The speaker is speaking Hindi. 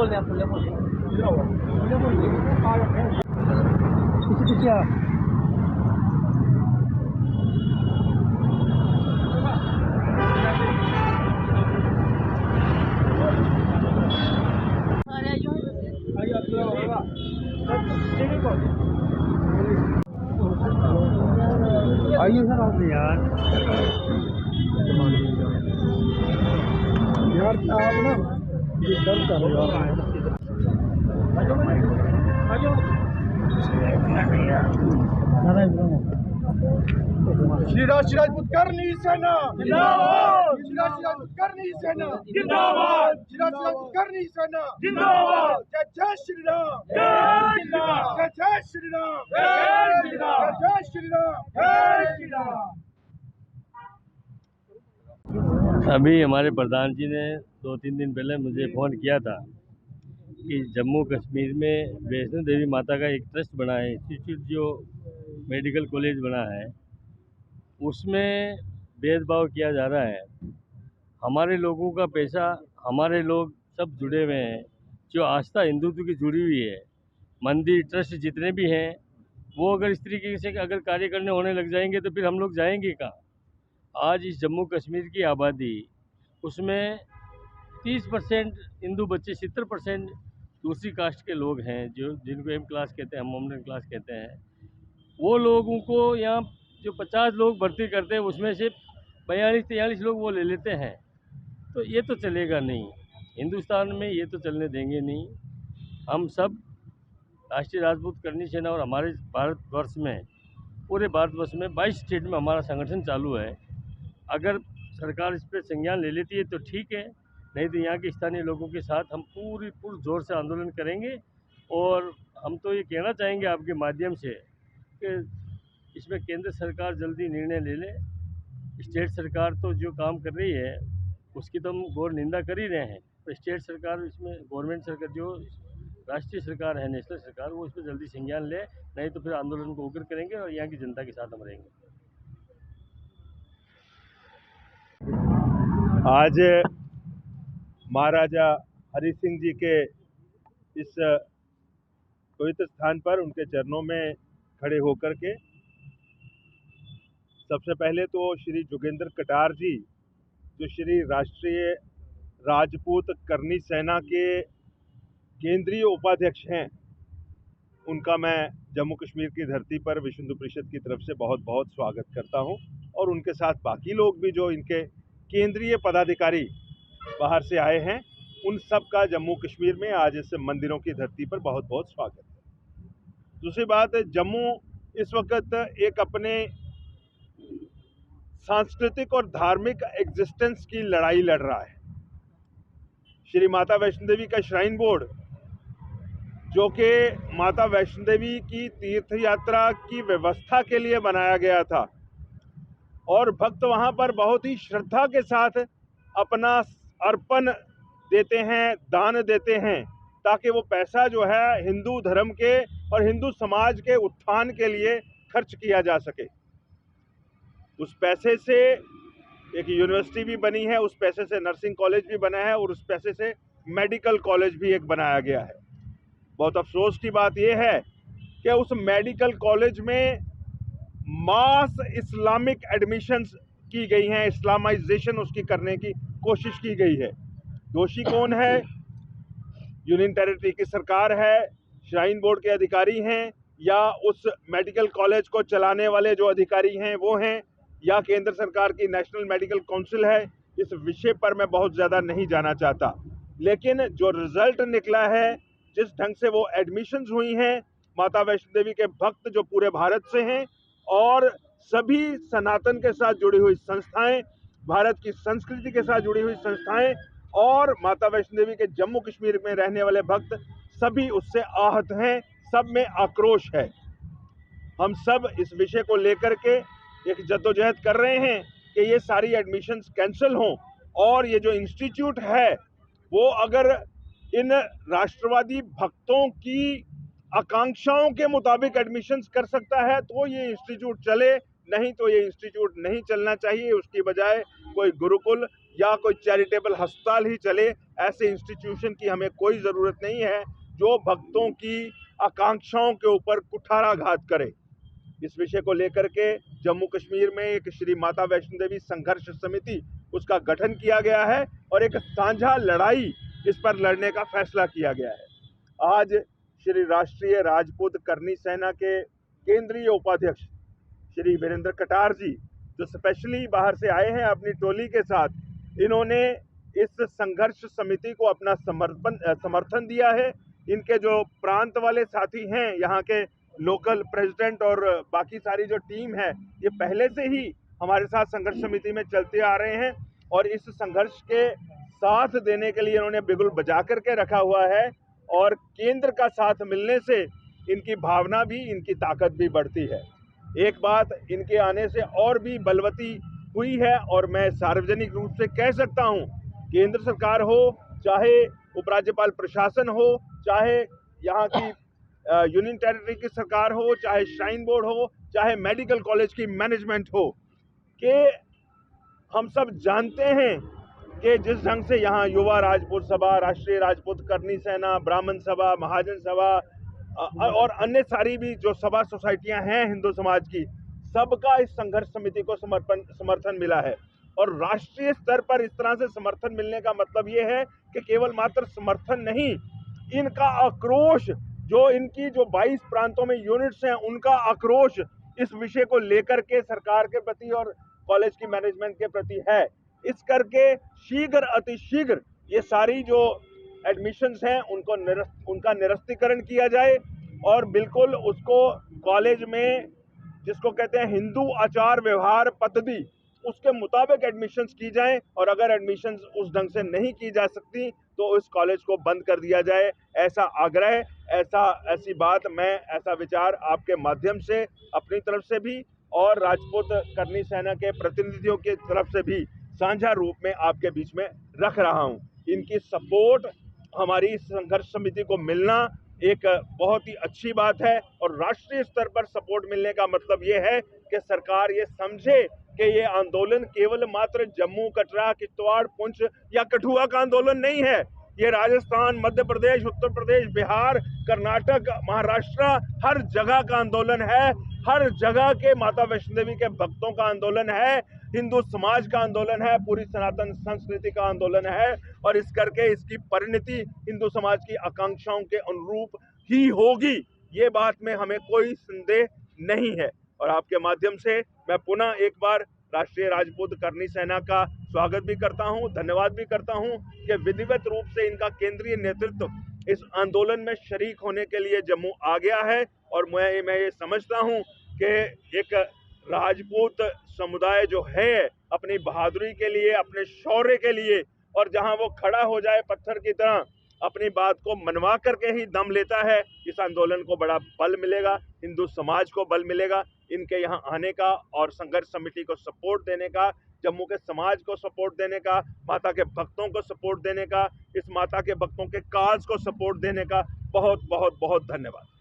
बोलते हैं पुल्ले बोलते हैं। आइए सर आप यार आप ना दर्द कर रहे हो श्रीराज करनी सेना जिंदाबाद, श्रीराज करनी सेना जिंदाबाद, श्रीराज करनी सेना जिंदाबाद। जय जय श्री राम, जय श्री राम, जय जय श्री राम, जय श्री राम, जय श्री राम, जय श्री राम। अभी हमारे प्रधान जी ने 2-3 दिन पहले मुझे फ़ोन किया था कि जम्मू कश्मीर में वैष्णो देवी माता का एक ट्रस्ट बना है, इंस्टीट्यूट जो मेडिकल कॉलेज बना है, उसमें भेदभाव किया जा रहा है। हमारे लोगों का पैसा, हमारे लोग सब जुड़े हुए हैं, जो आस्था हिंदुत्व की जुड़ी हुई है, मंदिर ट्रस्ट जितने भी हैं, वो अगर इस तरीके से अगर कार्य करने होने लग जाएंगे तो फिर हम लोग जाएंगे कहाँ। आज इस जम्मू कश्मीर की आबादी, उसमें 30% हिंदू बच्चे, 70% दूसरी कास्ट के लोग हैं, जो जिनको एम क्लास कहते हैं, हम मोमडन क्लास कहते हैं। वो लोगों को यहाँ जो 50 लोग भर्ती करते हैं, उसमें से 42-43 लोग वो ले लेते हैं। तो ये तो चलेगा नहीं, हिंदुस्तान में ये तो चलने देंगे नहीं। हम सब राष्ट्रीय राजपूत करनी सेना और हमारे भारतवर्ष में, पूरे भारतवर्ष में 22 स्टेट में हमारा संगठन चालू है। अगर सरकार इस पर संज्ञान ले लेती है तो ठीक है, नहीं तो यहाँ के स्थानीय लोगों के साथ हम पूरे जोर से आंदोलन करेंगे। और हम तो ये कहना चाहेंगे आपके माध्यम से कि इसमें केंद्र सरकार जल्दी निर्णय ले ले। स्टेट सरकार तो जो काम कर रही है उसकी तो हम घोर निंदा कर ही रहे हैं, पर स्टेट सरकार इसमें, गवर्नमेंट सरकार जो राष्ट्रीय सरकार है, नेशनल सरकार, वो इसमें जल्दी संज्ञान ले, नहीं तो फिर आंदोलन को उग्र करेंगे और यहाँ की जनता के साथ हम रहेंगे। आज महाराजा हरि सिंह जी के इस पवित्र स्थान पर उनके चरणों में खड़े होकर के सबसे पहले तो श्री जोगेंद्र कटार जी, जो श्री राष्ट्रीय राजपूत करनी सेना के केंद्रीय उपाध्यक्ष हैं, उनका मैं जम्मू कश्मीर की धरती पर विश्व हिंदू परिषद की तरफ से बहुत बहुत स्वागत करता हूं। और उनके साथ बाकी लोग भी जो इनके केंद्रीय पदाधिकारी बाहर से आए हैं, उन सब का जम्मू कश्मीर में आज इस मंदिरों की धरती पर बहुत बहुत स्वागत है। दूसरी बात, जम्मू इस वक्त एक अपने सांस्कृतिक और धार्मिक एग्जिस्टेंस की लड़ाई लड़ रहा है। श्री माता वैष्णो देवी का श्राइन बोर्ड, जो कि माता वैष्णो देवी की तीर्थ यात्रा की व्यवस्था के लिए बनाया गया था, और भक्त वहां पर बहुत ही श्रद्धा के साथ अपना अर्पण देते हैं, दान देते हैं, ताकि वो पैसा जो है हिंदू धर्म के और हिंदू समाज के उत्थान के लिए खर्च किया जा सके। उस पैसे से एक यूनिवर्सिटी भी बनी है, उस पैसे से नर्सिंग कॉलेज भी बना है, और उस पैसे से मेडिकल कॉलेज भी एक बनाया गया है। बहुत अफसोस की बात यह है कि उस मेडिकल कॉलेज में मास इस्लामिक एडमिशंस की गई हैं, इस्लामाइजेशन उसकी करने की कोशिश की गई है। दोषी कौन है? यूनियन टेरिटरी की सरकार है, श्राइन बोर्ड के अधिकारी हैं, या उस मेडिकल कॉलेज को चलाने वाले जो अधिकारी हैं वो हैं, या केंद्र सरकार की नेशनल मेडिकल काउंसिल है। इस विषय पर मैं बहुत ज़्यादा नहीं जाना चाहता, लेकिन जो रिजल्ट निकला है, जिस ढंग से वो एडमिशंस हुई हैं, माता वैष्णो देवी के भक्त जो पूरे भारत से हैं और सभी सनातन के साथ जुड़ी हुई संस्थाएं, भारत की संस्कृति के साथ जुड़ी हुई संस्थाएं, और माता वैष्णो देवी के जम्मू कश्मीर में रहने वाले भक्त सभी उससे आहत हैं, सब में आक्रोश है। हम सब इस विषय को लेकर के एक जद्दोजहद कर रहे हैं कि ये सारी एडमिशंस कैंसिल हों, और ये जो इंस्टीट्यूट है वो अगर इन राष्ट्रवादी भक्तों की आकांक्षाओं के मुताबिक एडमिशंस कर सकता है तो ये इंस्टीट्यूट चले, नहीं तो ये इंस्टीट्यूट नहीं चलना चाहिए। उसकी बजाय कोई गुरुकुल या कोई चैरिटेबल अस्पताल ही चले, ऐसे इंस्टीट्यूशन की हमें कोई ज़रूरत नहीं है जो भक्तों की आकांक्षाओं के ऊपर कुठाराघात करे। इस विषय को लेकर के जम्मू कश्मीर में एक श्री माता वैष्णो देवी संघर्ष समिति उसका गठन किया गया है और एक साझा लड़ाई इस पर लड़ने का फैसला किया गया है। आज श्री राष्ट्रीय राजपूत करनी सेना के केंद्रीय उपाध्यक्ष श्री वीरेंद्र कटार जी, जो स्पेशली बाहर से आए हैं अपनी टोली के साथ, इन्होंने इस संघर्ष समिति को अपना समर्थन दिया है। इनके जो प्रांत वाले साथी हैं, यहाँ के लोकल प्रेसिडेंट और बाकी सारी जो टीम है, ये पहले से ही हमारे साथ संघर्ष समिति में चलते आ रहे हैं और इस संघर्ष के साथ देने के लिए इन्होंने बिगुल बजा करके रखा हुआ है और केंद्र का साथ मिलने से इनकी भावना भी, इनकी ताकत भी बढ़ती है। एक बात इनके आने से और भी बलवती हुई है और मैं सार्वजनिक रूप से कह सकता हूं, केंद्र सरकार हो, चाहे उपराज्यपाल प्रशासन हो, चाहे यहाँ की यूनियन टेरिटरी की सरकार हो, चाहे श्राइन बोर्ड हो, चाहे मेडिकल कॉलेज की मैनेजमेंट हो, कि हम सब जानते हैं कि जिस ढंग से यहाँ युवा राजपूत सभा, राष्ट्रीय राजपूत करनी सेना, ब्राह्मण सभा, महाजन सभा और अन्य सारी भी जो सभा सोसाइटियां हैं हिंदू समाज की, सबका इस संघर्ष समिति को समर्थन मिला है। और राष्ट्रीय स्तर पर इस तरह से समर्थन मिलने का मतलब ये है कि केवल मात्र समर्थन नहीं, इनका आक्रोश, जो इनकी जो 22 प्रांतों में यूनिट्स हैं, उनका आक्रोश इस विषय को लेकर के सरकार के प्रति और कॉलेज की मैनेजमेंट के प्रति है। इस करके शीघ्र अतिशीघ्र ये सारी जो एडमिशन्स हैं उनका निरस्तीकरण किया जाए और बिल्कुल उसको कॉलेज में, जिसको कहते हैं हिंदू आचार व्यवहार पद्धति, उसके मुताबिक एडमिशन्स की जाएं और अगर एडमिशन्स उस ढंग से नहीं की जा सकती तो उस कॉलेज को बंद कर दिया जाए। ऐसा आग्रह, ऐसी बात, मैं ऐसा विचार आपके माध्यम से अपनी तरफ से भी और राजपूत करनी सेना के प्रतिनिधियों की तरफ से भी साझा रूप में आपके बीच में रख रहा हूं। इनकी सपोर्ट, हमारी इस संघर्ष समिति को मिलना एक बहुत ही अच्छी बात है और राष्ट्रीय स्तर पर सपोर्ट मिलने का मतलब ये है कि सरकार ये समझे कि ये आंदोलन केवल मात्र जम्मू, कटरा, किश्तवाड़, पुंछ या कठुआ का आंदोलन नहीं है। ये राजस्थान, मध्य प्रदेश, उत्तर प्रदेश, बिहार, कर्नाटक, महाराष्ट्र, हर जगह का आंदोलन है। हर जगह के माता वैष्णो देवी के भक्तों का आंदोलन है, हिंदू समाज का आंदोलन है, पूरी सनातन संस्कृति का आंदोलन है और इस करके इसकी परिणति हिंदू समाज की आकांक्षाओं के अनुरूप ही होगी, ये बात में हमें कोई संदेह नहीं है। और आपके माध्यम से मैं पुनः एक बार राष्ट्रीय राजपूत करनी सेना का स्वागत भी करता हूं, धन्यवाद भी करता हूं कि विधिवत रूप से इनका केंद्रीय नेतृत्व इस आंदोलन में शरीक होने के लिए जम्मू आ गया है और मैं ये समझता हूं कि एक राजपूत समुदाय जो है अपनी बहादुरी के लिए, अपने शौर्य के लिए, और जहां वो खड़ा हो जाए पत्थर की तरह, अपनी बात को मनवा करके ही दम लेता है, इस आंदोलन को बड़ा बल मिलेगा, हिंदू समाज को बल मिलेगा। इनके यहाँ आने का और संघर्ष समिति को सपोर्ट देने का, जम्मू के समाज को सपोर्ट देने का, माता के भक्तों को सपोर्ट देने का, इस माता के भक्तों के काज को सपोर्ट देने का बहुत बहुत बहुत धन्यवाद।